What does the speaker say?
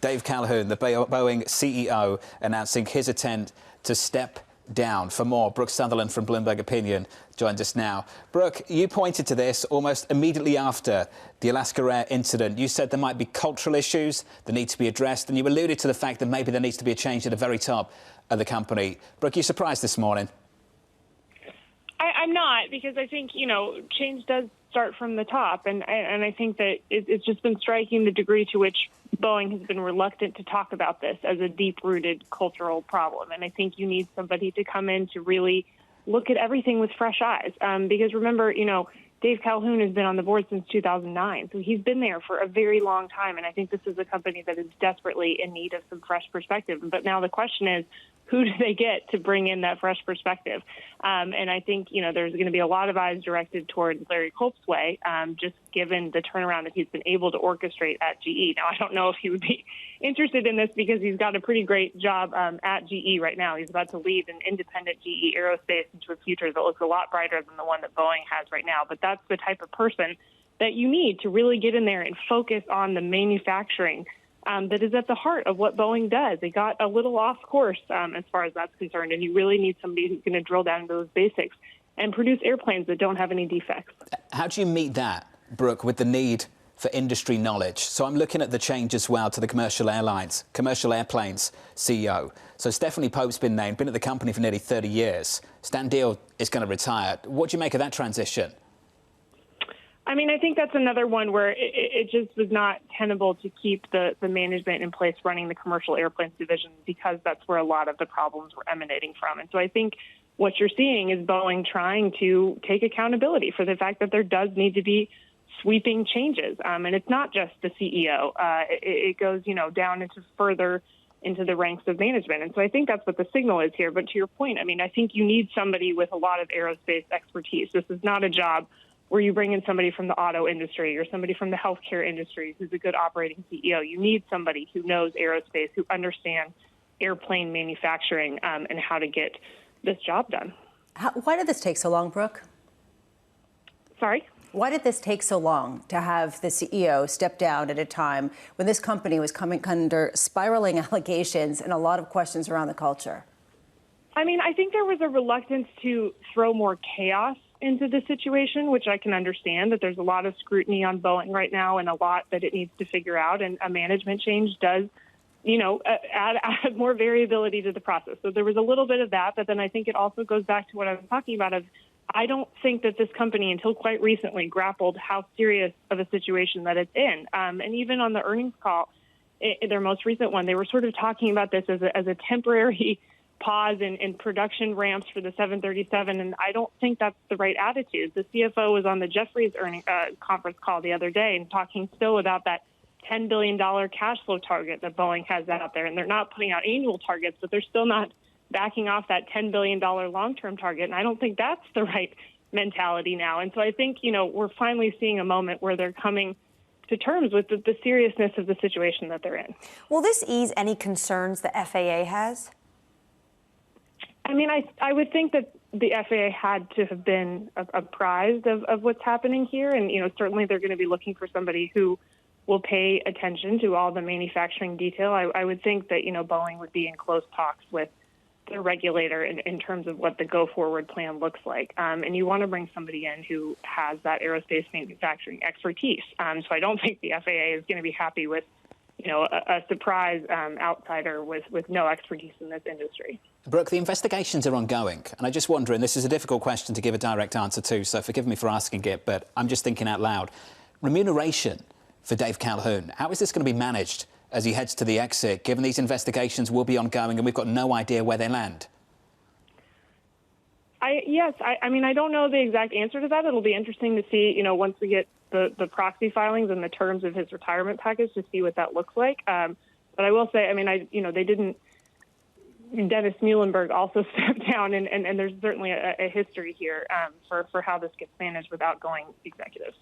Dave Calhoun, the Boeing CEO, announcing his intent to step down. For more, Brooke Sutherland from Bloomberg Opinion joins us now. Brooke, you pointed to this almost immediately after the Alaska Air incident. You said there might be cultural issues that need to be addressed, and you alluded to the fact that maybe there needs to be a change at the very top of the company. Brooke, you surprised this morning? I'm not, because I think, change does start from the top. And I think that it's just been striking the degree to which Boeing has been reluctant to talk about this as a deep-rooted cultural problem. And I think you need somebody to come in to really look at everything with fresh eyes. Because remember, Dave Calhoun has been on the board since 2009. So he's been there for a very long time. And I think this is a company that is desperately in need of some fresh perspective. But now the question is, who do they get to bring in that fresh perspective? And I think, there's going to be a lot of eyes directed towards Larry Culp's way, just given the turnaround that he's been able to orchestrate at GE. Now, I don't know if he would be interested in this because he's got a pretty great job at GE right now. He's about to lead an independent GE Aerospace into a future that looks a lot brighter than the one that Boeing has right now. But that's the type of person that you need to really get in there and focus on the manufacturing that is at the heart of what Boeing does. They got a little off course as far as that's concerned, and you really need somebody who's going to drill down into those basics and produce airplanes that don't have any defects. How do you meet that, Brooke, with the need for industry knowledge? So I'm looking at the change as well to the commercial airplanes CEO. So Stephanie Pope's been named, been at the company for nearly 30 years. Stan Deal is going to retire. What do you make of that transition? I think that's another one where it just was not tenable to keep the management in place running the commercial airplanes division, because that's where a lot of the problems were emanating from. And so I think what you're seeing is Boeing trying to take accountability for the fact that there does need to be sweeping changes. And it's not just the CEO. It goes, down further into the ranks of management. And so I think that's what the signal is here. But to your point, I think you need somebody with a lot of aerospace expertise. This is not a job where you bring in somebody from the auto industry or somebody from the healthcare industry who's a good operating CEO. You need somebody who knows aerospace, who understands airplane manufacturing, and how to get this job done. Why did this take so long, Brooke? Sorry? Why did this take so long to have the CEO step down at a time when this company was coming under spiraling allegations and a lot of questions around the culture? I think there was a reluctance to throw more chaos into the situation, which I can understand, that there's a lot of scrutiny on Boeing right now and a lot that it needs to figure out. And a management change does, add more variability to the process. So there was a little bit of that. But then I think it also goes back to what I was talking about of, I don't think that this company until quite recently grappled how serious of a situation that it's in. And even on the earnings call, their most recent one, they were sort of talking about this as a temporary pause in production ramps for the 737, and I don't think that's the right attitude. The CFO was on the Jefferies conference call the other day and talking still about that $10 billion cash flow target that Boeing has out there, and they're not putting out annual targets, but they're still not backing off that $10 billion long-term target, and I don't think that's the right mentality now. And so I think, we're finally seeing a moment where they're coming to terms with the seriousness of the situation that they're in. Will this ease any concerns the FAA has? I would think that the FAA had to have been apprised of what's happening here. And, certainly they're going to be looking for somebody who will pay attention to all the manufacturing detail. I would think that, Boeing would be in close talks with the regulator in terms of what the go-forward plan looks like. And you want to bring somebody in who has that aerospace manufacturing expertise. So I don't think the FAA is going to be happy with a surprise outsider with no expertise in this industry. Brooke, the investigations are ongoing, and I just wonder, and this is a difficult question to give a direct answer to, so forgive me for asking it, but I'm just thinking out loud. Remuneration for Dave Calhoun, how is this going to be managed as he heads to the exit, given these investigations will be ongoing and we've got no idea where they land? I don't know the exact answer to that. It'll be interesting to see, once we get the proxy filings and the terms of his retirement package to see what that looks like. But I will say, they didn't. Dennis Muhlenberg also stepped down, and there's certainly a history here for how this gets managed with outgoing executives.